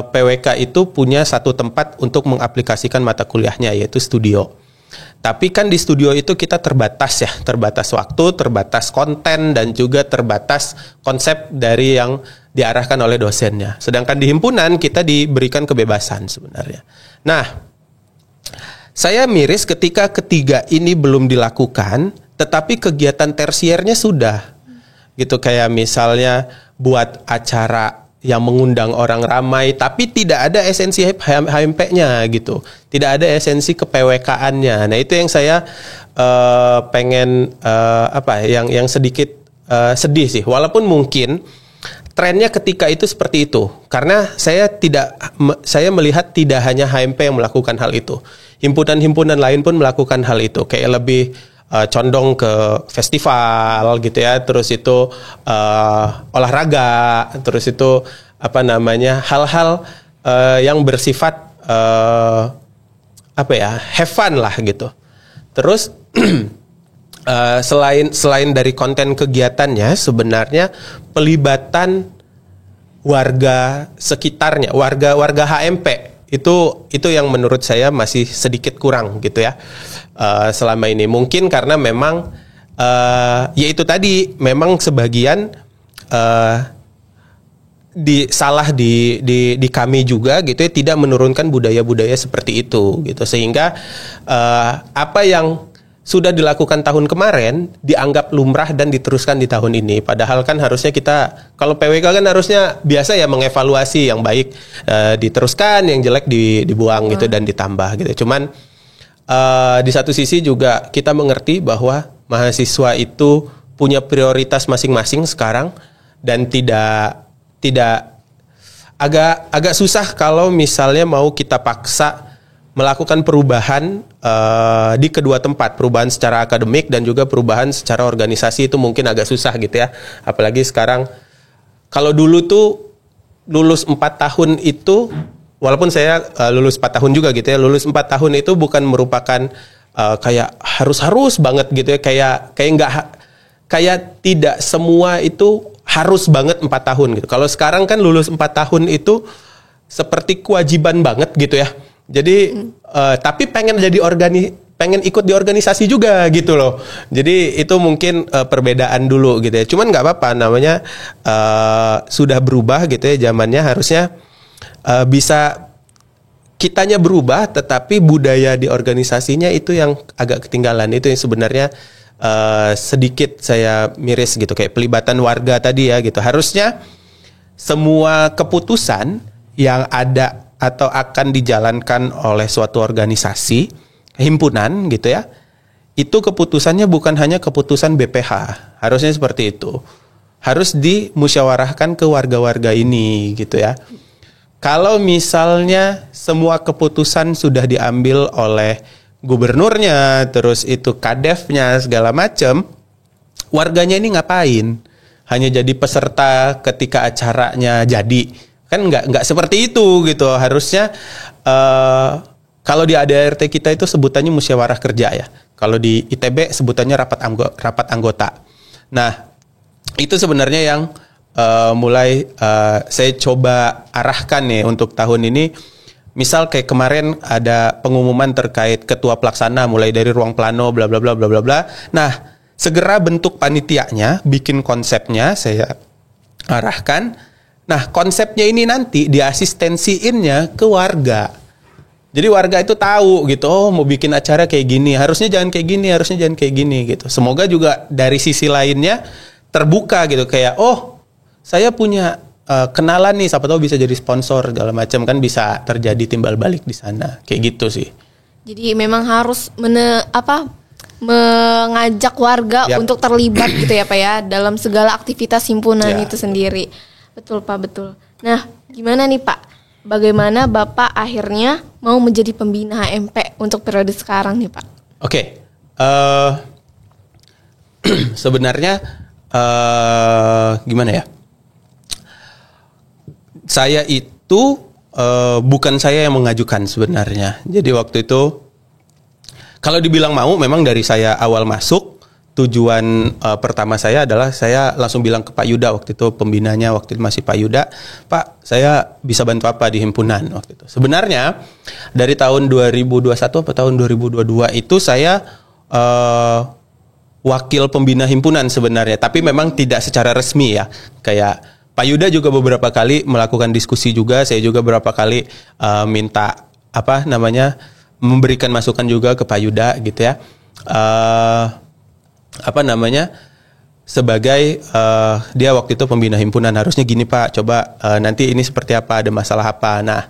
PWK itu punya satu tempat untuk mengaplikasikan mata kuliahnya, yaitu studio. Tapi kan di studio itu kita terbatas waktu, terbatas konten, dan juga terbatas konsep dari yang diarahkan oleh dosennya. Sedangkan di himpunan kita diberikan kebebasan sebenarnya. Nah, saya miris ketika ketiga ini belum dilakukan, tetapi kegiatan tersiernya sudah. Gitu, kayak misalnya buat acara yang mengundang orang ramai, tapi tidak ada esensi HMP-nya gitu, tidak ada esensi ke-PWK-annya. Nah, itu yang saya pengen yang sedikit sedih sih. Walaupun mungkin trennya ketika itu seperti itu, karena saya melihat tidak hanya HMP yang melakukan hal itu, himpunan-himpunan lain pun melakukan hal itu, kayak lebih condong ke festival gitu ya, terus itu olahraga, terus itu hal-hal yang bersifat have fun lah gitu. Terus selain dari konten kegiatannya, sebenarnya pelibatan warga sekitarnya, warga HMP itu yang menurut saya masih sedikit kurang gitu ya. Selama ini mungkin karena memang ya itu tadi, memang sebagian salah di kami juga gitu ya, tidak menurunkan budaya-budaya seperti itu gitu, sehingga apa yang sudah dilakukan tahun kemarin dianggap lumrah dan diteruskan di tahun ini. Padahal kan harusnya kita, kalau PWK kan harusnya biasa ya mengevaluasi yang baik diteruskan, yang jelek dibuang gitu dan ditambah gitu. Cuman di satu sisi juga kita mengerti bahwa mahasiswa itu punya prioritas masing-masing sekarang dan tidak agak susah kalau misalnya mau kita paksa melakukan perubahan di kedua tempat, perubahan secara akademik dan juga perubahan secara organisasi itu mungkin agak susah gitu ya. Apalagi sekarang, kalau dulu tuh lulus 4 tahun itu, walaupun saya lulus 4 tahun juga gitu ya, lulus 4 tahun itu bukan merupakan kayak harus banget gitu ya, kayak tidak semua itu harus banget 4 tahun gitu. Kalau sekarang kan lulus 4 tahun itu seperti kewajiban banget gitu ya. Jadi tapi pengen ikut di organisasi juga gitu loh. Jadi itu mungkin perbedaan dulu gitu ya. Cuman nggak apa-apa, namanya sudah berubah gitu ya zamannya, harusnya bisa kitanya berubah tetapi budaya di organisasinya itu yang agak ketinggalan. Itu yang sebenarnya sedikit saya miris gitu, kayak pelibatan warga tadi ya gitu. Harusnya semua keputusan yang ada atau akan dijalankan oleh suatu organisasi, himpunan gitu ya, itu keputusannya bukan hanya keputusan BPH, harusnya seperti itu. Harus dimusyawarahkan ke warga-warga ini gitu ya. Kalau misalnya semua keputusan sudah diambil oleh gubernurnya, terus itu kadefnya segala macam, warganya ini ngapain? Hanya jadi peserta ketika acaranya jadi. Kan nggak seperti itu gitu. Harusnya kalau di ADART kita itu sebutannya musyawarah kerja ya. Kalau di ITB sebutannya rapat anggota. Nah, itu sebenarnya yang mulai saya coba arahkan nih untuk tahun ini. Misal kayak kemarin ada pengumuman terkait ketua pelaksana mulai dari ruang plano bla bla bla bla bla bla. Nah, segera bentuk panitianya, bikin konsepnya saya arahkan. Nah, konsepnya ini nanti diasistensiinnya ke warga. Jadi warga itu tahu gitu, oh mau bikin acara kayak gini, harusnya jangan kayak gini, harusnya jangan kayak gini gitu. Semoga juga dari sisi lainnya terbuka gitu, kayak oh saya punya kenalan nih, siapa tahu bisa jadi sponsor segala macam, kan bisa terjadi timbal balik di sana, kayak gitu sih. Jadi memang harus mengajak warga untuk terlibat gitu ya Pak ya, dalam segala aktivitas himpunan itu sendiri. Betul Pak, betul. Nah, gimana nih Pak? Bagaimana Bapak akhirnya mau menjadi pembina HMP untuk periode sekarang nih Pak? Oke. Sebenarnya gimana ya? Saya itu bukan saya yang mengajukan sebenarnya. Jadi waktu itu kalau dibilang mau, memang dari saya awal masuk, tujuan pertama saya adalah saya langsung bilang ke Pak Yuda waktu itu, pembinanya waktu itu masih Pak Yuda, Pak saya bisa bantu apa di himpunan waktu itu. Sebenarnya dari tahun 2021 atau tahun 2022 itu saya wakil pembina himpunan sebenarnya, tapi memang tidak secara resmi ya. Kayak Pak Yuda juga beberapa kali melakukan diskusi juga, saya juga beberapa kali minta memberikan masukan juga ke Pak Yuda gitu ya. Sebagai dia waktu itu pembina himpunan, harusnya gini Pak, coba nanti ini seperti apa, ada masalah apa. Nah,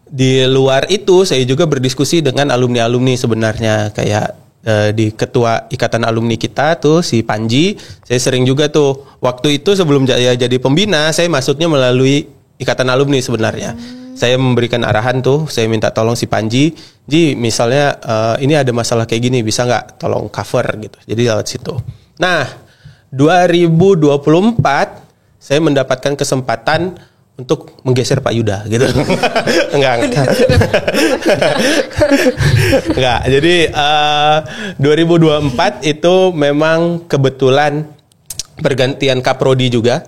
di luar itu saya juga berdiskusi dengan alumni-alumni sebenarnya, kayak di ketua ikatan alumni kita tuh si Panji, saya sering juga tuh waktu itu sebelum jadi pembina, saya masuknya melalui ikatan alumni sebenarnya. Saya memberikan arahan tuh, saya minta tolong si Panji, Ji misalnya ini ada masalah kayak gini, bisa nggak tolong cover gitu. Jadi lewat situ. Nah 2024 saya mendapatkan kesempatan untuk menggeser Pak Yuda gitu. Enggak. Enggak. Jadi 2024 itu memang kebetulan pergantian Kaprodi juga.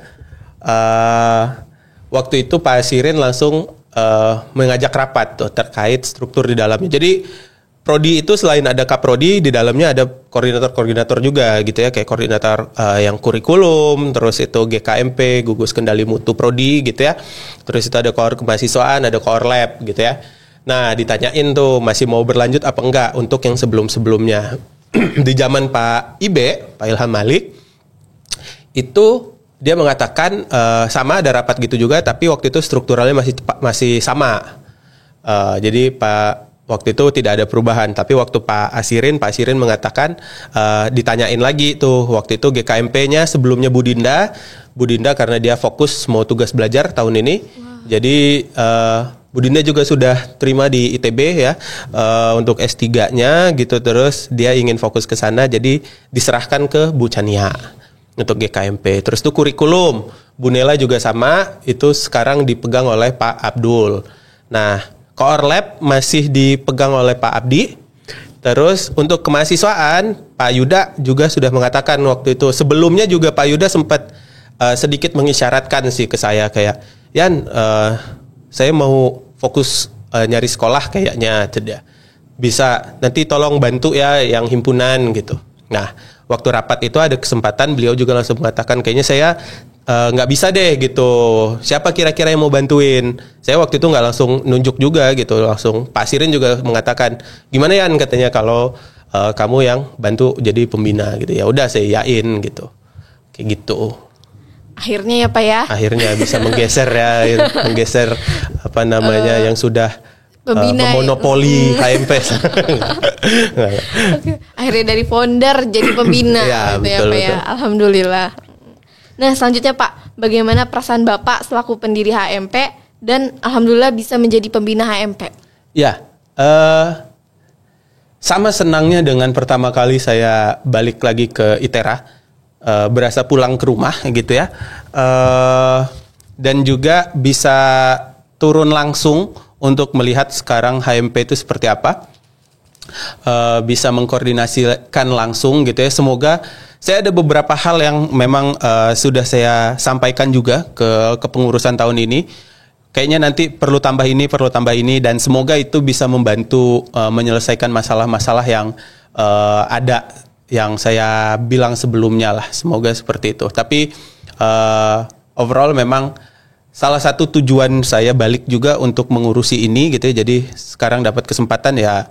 Waktu itu Pak Sirin langsung mengajak rapat tuh terkait struktur di dalamnya. Jadi Prodi itu selain ada Kaprodi, di dalamnya ada koordinator-koordinator juga gitu ya, kayak koordinator yang kurikulum, terus itu GKMP, gugus kendali mutu Prodi gitu ya. Terus itu ada koor kemahasiswaan, ada koor lab gitu ya. Nah, ditanyain tuh masih mau berlanjut apa enggak untuk yang sebelum-sebelumnya. di zaman Pak Ibe, Pak Ilham Malik, itu dia mengatakan sama ada rapat gitu juga, tapi waktu itu strukturalnya masih sama. Jadi waktu itu tidak ada perubahan, tapi waktu Pak Asirin mengatakan ditanyain lagi tuh waktu itu GKMP-nya sebelumnya Bu Dinda karena dia fokus mau tugas belajar tahun ini. Jadi Bu Dinda juga sudah terima di ITB ya untuk S3-nya gitu, terus dia ingin fokus ke sana, jadi diserahkan ke Bu Chania untuk GKMP. Terus itu kurikulum Bu Nela juga sama, itu sekarang dipegang oleh Pak Abdul. Nah, Core Lab masih dipegang oleh Pak Abdi. Terus untuk kemahasiswaan, Pak Yuda juga sudah mengatakan waktu itu. Sebelumnya juga Pak Yuda sempat sedikit mengisyaratkan sih ke saya kayak, Yan, saya mau fokus nyari sekolah kayaknya, tidak bisa. Nanti tolong bantu ya yang himpunan gitu. Nah, waktu rapat itu ada kesempatan beliau juga langsung mengatakan kayaknya saya nggak bisa deh gitu. Siapa kira-kira yang mau bantuin? Saya waktu itu nggak langsung nunjuk juga gitu, langsung Pak Sirin juga mengatakan gimana Yan katanya kalau kamu yang bantu jadi pembina gitu. Ya udah saya yain gitu, kayak gitu. Akhirnya ya Pak ya. Akhirnya bisa menggeser ya, menggeser apa namanya yang sudah memonopoli HMP. Akhirnya dari founder jadi pembina ya, gitu betul, ya Pak ya. Alhamdulillah. Nah selanjutnya Pak, bagaimana perasaan Bapak selaku pendiri HMP dan alhamdulillah bisa menjadi pembina HMP? Ya, sama senangnya dengan pertama kali saya balik lagi ke ITERA, berasa pulang ke rumah gitu ya, dan juga bisa turun langsung untuk melihat sekarang HMP itu seperti apa, bisa mengkoordinasikan langsung gitu ya. Semoga saya ada beberapa hal yang memang sudah saya sampaikan juga ke kepengurusan tahun ini. Kayaknya nanti perlu tambah ini, dan semoga itu bisa membantu menyelesaikan masalah-masalah yang ada yang saya bilang sebelumnya lah. Semoga seperti itu. Tapi overall memang salah satu tujuan saya balik juga untuk mengurusi ini gitu ya. Jadi sekarang dapat kesempatan ya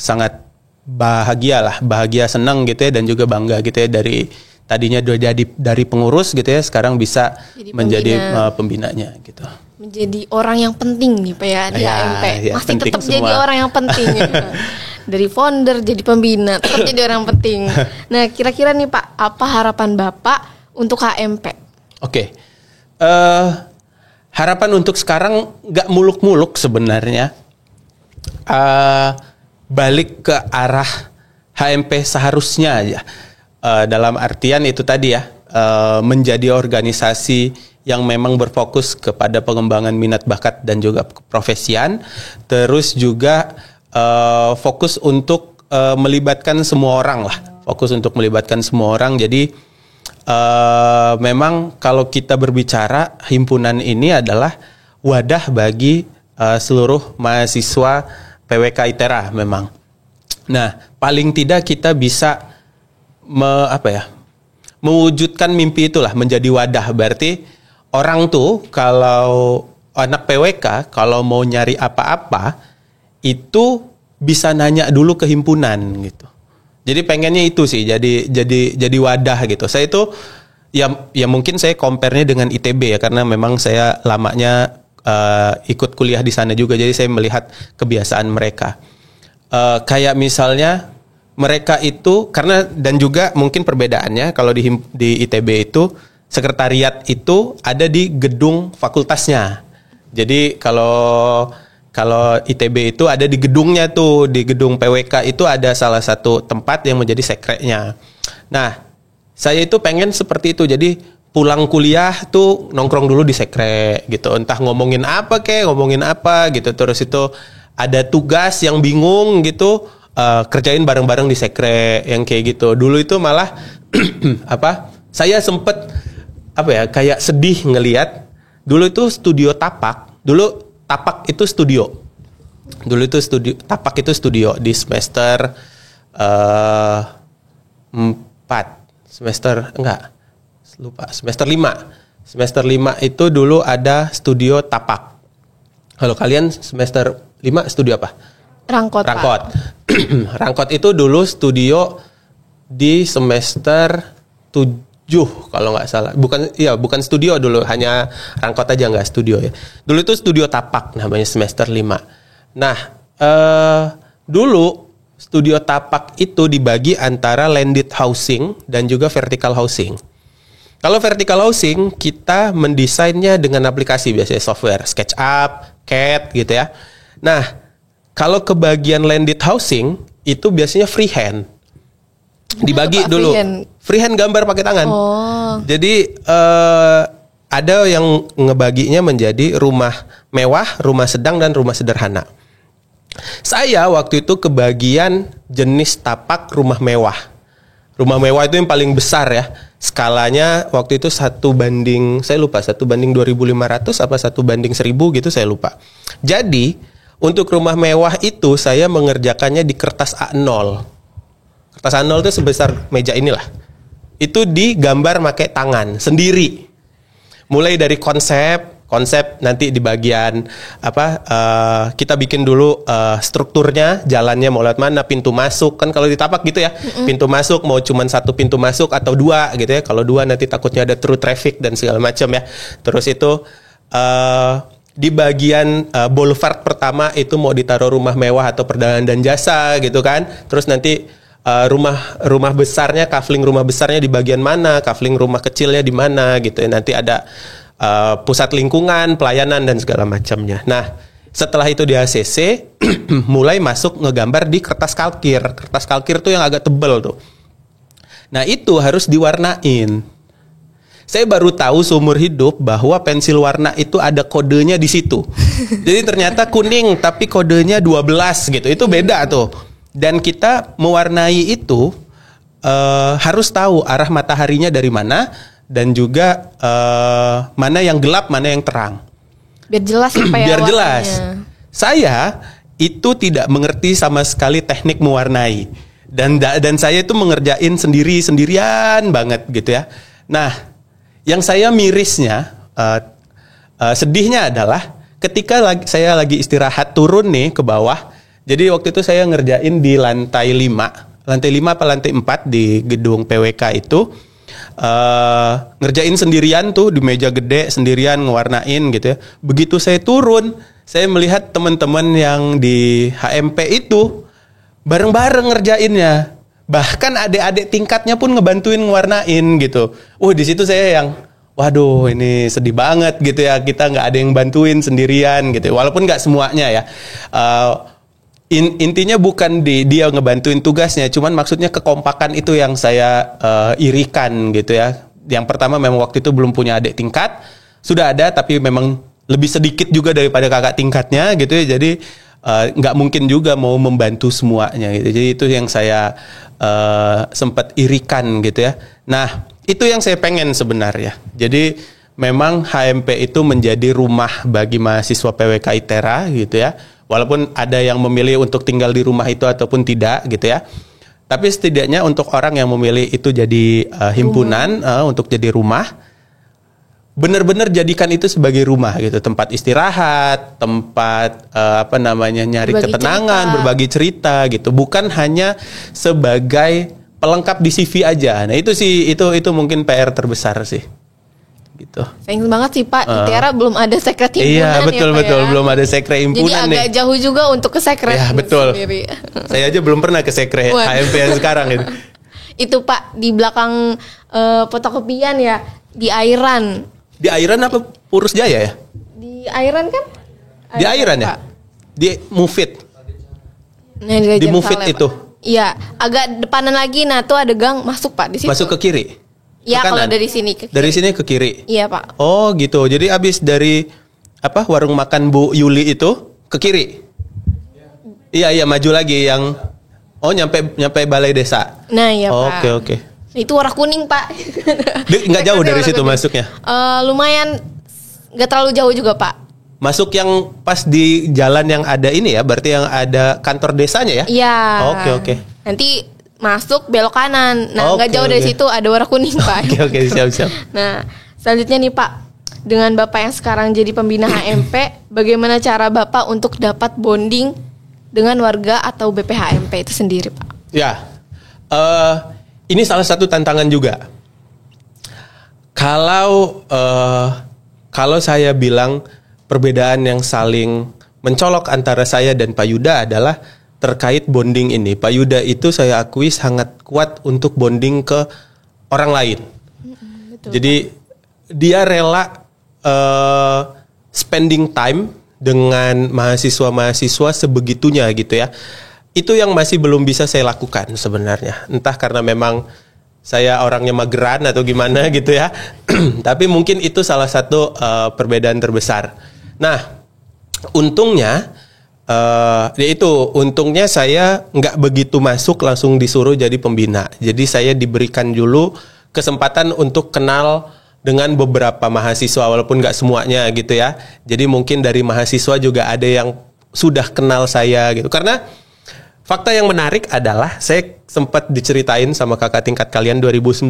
sangat bahagia, senang gitu ya, dan juga bangga gitu ya, dari tadinya dari pengurus gitu ya, sekarang bisa menjadi pembinanya gitu. Menjadi orang yang penting nih Pak ya di HMP. Ya, masih tetap semua. jadi orang yang penting gitu. Dari founder jadi pembina, tetap jadi orang penting. Nah, kira-kira nih Pak, apa harapan Bapak untuk HMP? Oke. Harapan untuk sekarang nggak muluk-muluk sebenarnya. Balik ke arah HMP seharusnya aja. Dalam artian itu tadi ya, menjadi organisasi yang memang berfokus kepada pengembangan minat bakat dan juga keprofesian, terus juga fokus untuk melibatkan semua orang lah, Jadi memang kalau kita berbicara, himpunan ini adalah wadah bagi seluruh mahasiswa PWK ITERA memang. Nah, paling tidak kita bisa mewujudkan mimpi itulah, menjadi wadah. Berarti orang tuh kalau anak PWK kalau mau nyari apa-apa itu bisa nanya dulu ke himpunan gitu. Jadi pengennya itu sih jadi wadah gitu. Saya itu ya mungkin saya compare-nya dengan ITB ya, karena memang saya lamanya ikut kuliah di sana juga, jadi saya melihat kebiasaan mereka. Kayak misalnya mereka itu dan juga mungkin perbedaannya kalau di ITB itu sekretariat itu ada di gedung fakultasnya. Jadi kalau ITB itu ada di gedungnya tuh, di gedung PWK itu ada salah satu tempat yang menjadi sekretnya. Nah, saya itu pengen seperti itu. Jadi pulang kuliah tuh nongkrong dulu di sekre gitu, entah ngomongin apa gitu, terus itu ada tugas yang bingung gitu, kerjain bareng-bareng di sekre yang kayak gitu. Dulu itu malah saya sempet kayak sedih ngelihat dulu itu studio Tapak, Tapak itu studio Tapak itu studio di semester 5 itu dulu ada studio Tapak. Kalau kalian semester 5 studio apa? Rangkot. Rangkot itu dulu studio di semester 7 kalau nggak salah. Bukan studio dulu, hanya Rangkot aja nggak studio ya. Dulu itu studio tapak namanya semester 5. Nah, dulu studio tapak itu dibagi antara landed housing dan juga vertical housing. Kalau vertical housing, kita mendesainnya dengan aplikasi biasanya software, SketchUp, CAD gitu ya. Nah, kalau ke bagian landed housing, itu biasanya freehand. Dibagi dulu. Freehand gambar pakai tangan. Oh. Jadi, ada yang ngebaginya menjadi rumah mewah, rumah sedang, dan rumah sederhana. Saya waktu itu kebagian jenis tapak rumah mewah. Rumah mewah itu yang paling besar ya. Skalanya waktu itu 1:1 2.500 apa 1:1000 gitu, saya lupa. Jadi untuk rumah mewah itu saya mengerjakannya di kertas A0. Kertas A0 itu sebesar meja inilah. Itu digambar pakai tangan sendiri. Mulai dari konsep nanti di bagian kita bikin dulu strukturnya, jalannya mau lewat mana, pintu masuk kan kalau di tapak gitu ya. Pintu masuk mau cuman 1 pintu masuk atau 2 gitu ya. Kalau 2 nanti takutnya ada through traffic dan segala macam ya. Terus itu di bagian boulevard pertama itu mau ditaruh rumah mewah atau perdagangan dan jasa gitu kan. Terus nanti rumah besarnya, kafling rumah besarnya di bagian mana, kafling rumah kecilnya di mana gitu ya. Nanti ada pusat lingkungan, pelayanan dan segala macamnya. Nah, setelah itu di ACC mulai masuk ngegambar di kertas kalkir. Kertas kalkir tuh yang agak tebel tuh. Nah, itu harus diwarnain. Saya baru tahu seumur hidup bahwa pensil warna itu ada kodenya di situ. Jadi ternyata kuning tapi kodenya 12 gitu. Itu beda tuh. Dan kita mewarnai itu harus tahu arah mataharinya dari mana. Dan juga mana yang gelap, mana yang terang. Biar jelas apa ya. Biar jelas. Warnanya. Saya itu tidak mengerti sama sekali teknik mewarnai. Dan saya itu mengerjain sendirian banget gitu ya. Nah, yang saya mirisnya, sedihnya adalah ketika saya lagi istirahat turun nih ke bawah. Jadi waktu itu saya ngerjain di lantai 5. Lantai 5 apa lantai 4 di gedung PWK itu. Ngerjain sendirian tuh di meja gede sendirian ngewarnain gitu ya. Begitu saya turun, saya melihat teman-teman yang di HMP itu bareng-bareng ngerjainnya. Bahkan adik-adik tingkatnya pun ngebantuin ngewarnain gitu. Di situ saya yang waduh ini sedih banget gitu ya, kita nggak ada yang bantuin sendirian gitu. Walaupun nggak semuanya ya. Intinya bukan dia ngebantuin tugasnya, cuman maksudnya kekompakan itu yang saya irikan gitu ya. Yang pertama memang waktu itu belum punya adik tingkat, sudah ada tapi memang lebih sedikit juga daripada kakak tingkatnya gitu ya. Jadi nggak mungkin juga mau membantu semuanya gitu. Jadi itu yang saya sempat irikan gitu ya. Nah itu yang saya pengen sebenarnya. Jadi memang HMP itu menjadi rumah bagi mahasiswa PWK ITERA gitu ya. Walaupun ada yang memilih untuk tinggal di rumah itu ataupun tidak gitu ya. Tapi setidaknya untuk orang yang memilih itu jadi himpunan untuk jadi rumah, benar-benar jadikan itu sebagai rumah gitu, tempat istirahat, tempat nyari berbagi ketenangan, berbagi cerita gitu, bukan hanya sebagai pelengkap di CV aja. Nah itu sih itu mungkin PR terbesar sih. Gitu. Sayang banget sih Pak, di Tiara belum ada sekret himpunan. Iya betul belum ada sekret himpunan. Jadi agak jauh juga untuk ke sekret. Ya betul. Sendiri. Saya aja belum pernah ke sekret HMP yang sekarang itu. Itu Pak di belakang fotokopian ya, di Airan. Di Airan apa Purus Jaya ya? Di Airan kan? Di Airan ya? Di Mufid. Nah, di Mufid itu. Iya, agak depanan lagi. Nah tuh ada gang masuk Pak di situ. Masuk ke kiri. Iya kalau dari sini ke kiri. Dari sini ke kiri. Iya Pak. Oh gitu. Jadi abis dari warung makan Bu Yuli itu ke kiri. Iya maju lagi yang nyampe balai desa. Nah iya Pak. Oke. Itu warna kuning Pak. Nggak jauh dari situ masuknya. Lumayan, nggak terlalu jauh juga Pak. Masuk yang pas di jalan yang ada ini ya, berarti yang ada kantor desanya ya? Iya. Oke. Nanti masuk belok kanan. Nah, nggak jauh dari situ ada warna kuning Pak. Oke, siap. Nah, selanjutnya nih Pak, dengan Bapak yang sekarang jadi pembina HMP, bagaimana cara Bapak untuk dapat bonding dengan warga atau BPHMP itu sendiri, Pak? Ya, ini salah satu tantangan juga. Kalau saya bilang perbedaan yang saling mencolok antara saya dan Pak Yuda adalah terkait bonding ini. Pak Yuda itu saya akui sangat kuat untuk bonding ke orang lain. Betul, jadi dia rela spending time dengan mahasiswa-mahasiswa sebegitunya gitu ya. Itu yang masih belum bisa saya lakukan sebenarnya. Entah karena memang saya orangnya mageran atau gimana gitu ya. Tapi mungkin itu salah satu perbedaan terbesar. Nah, untungnya untungnya saya nggak begitu masuk langsung disuruh jadi pembina. Jadi saya diberikan dulu kesempatan untuk kenal dengan beberapa mahasiswa walaupun nggak semuanya gitu ya. Jadi mungkin dari mahasiswa juga ada yang sudah kenal saya gitu. Karena fakta yang menarik adalah saya sempat diceritain sama kakak tingkat kalian 2019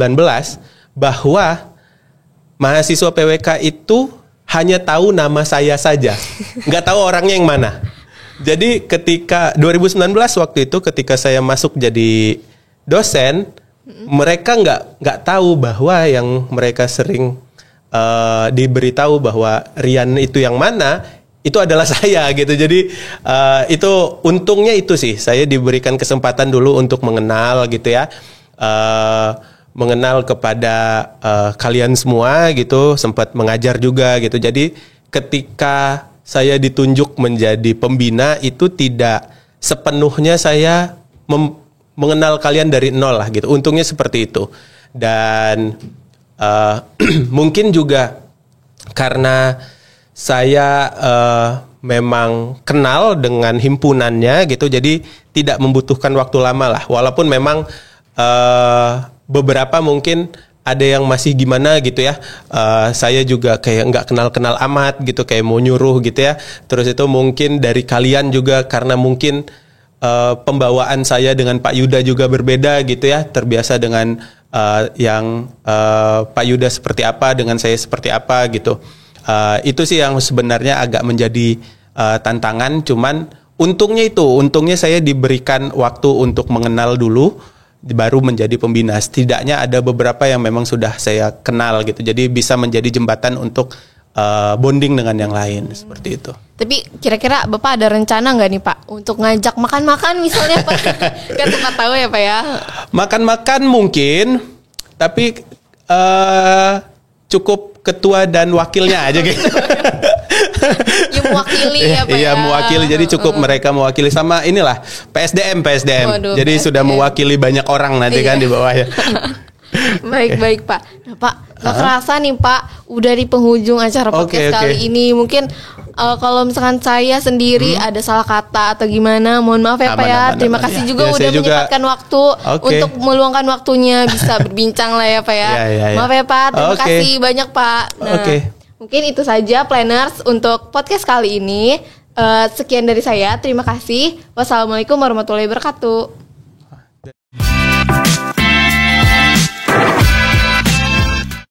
bahwa mahasiswa PWK itu hanya tahu nama saya saja, nggak tahu orangnya yang mana. Jadi ketika 2019 waktu itu ketika saya masuk jadi dosen, mereka nggak tahu bahwa yang mereka sering diberitahu bahwa Rian itu yang mana, itu adalah saya gitu. Jadi itu untungnya itu sih, saya diberikan kesempatan dulu untuk mengenal gitu ya, mengenal kepada kalian semua gitu, sempat mengajar juga gitu. Jadi ketika saya ditunjuk menjadi pembina itu tidak sepenuhnya saya mengenal kalian dari nol lah gitu. Untungnya seperti itu. Dan mungkin juga karena saya memang kenal dengan himpunannya gitu, jadi tidak membutuhkan waktu lama lah. Walaupun memang beberapa mungkin ada yang masih gimana gitu ya. Saya juga kayak nggak kenal-kenal amat gitu, kayak mau nyuruh gitu ya. Terus itu mungkin dari kalian juga karena mungkin pembawaan saya dengan Pak Yuda juga berbeda gitu ya. Terbiasa dengan yang Pak Yuda seperti apa, dengan saya seperti apa gitu. Itu sih yang sebenarnya agak menjadi tantangan. Cuman untungnya saya diberikan waktu untuk mengenal dulu, baru menjadi pembina. Setidaknya ada beberapa yang memang sudah saya kenal gitu. Jadi bisa menjadi jembatan untuk bonding dengan yang lain seperti itu. Tapi kira-kira Bapak ada rencana nggak nih Pak untuk ngajak makan-makan misalnya Pak? Kan tempat tahu ya Pak ya. Makan-makan mungkin, tapi cukup ketua dan wakilnya aja gitu. Ya mewakili ya Pak ya. Iya mewakili, jadi cukup mereka mewakili sama inilah PSDM. Waduh, jadi PSDM. sudah mewakili banyak orang nanti kan di bawah ya. Baik Pak. Nah Pak, gak kerasa nih Pak, udah di penghujung acara podcast kali ini. Mungkin kalau misalkan saya sendiri ada salah kata atau gimana, mohon maaf ya Pak ya. Terima kasih juga udah menyempatkan waktu untuk meluangkan waktunya bisa berbincang lah ya Pak ya. Maaf ya Pak, terima kasih banyak Pak. Nah, mungkin itu saja planners untuk podcast kali ini. Sekian dari saya, terima kasih. Wassalamualaikum warahmatullahi wabarakatuh.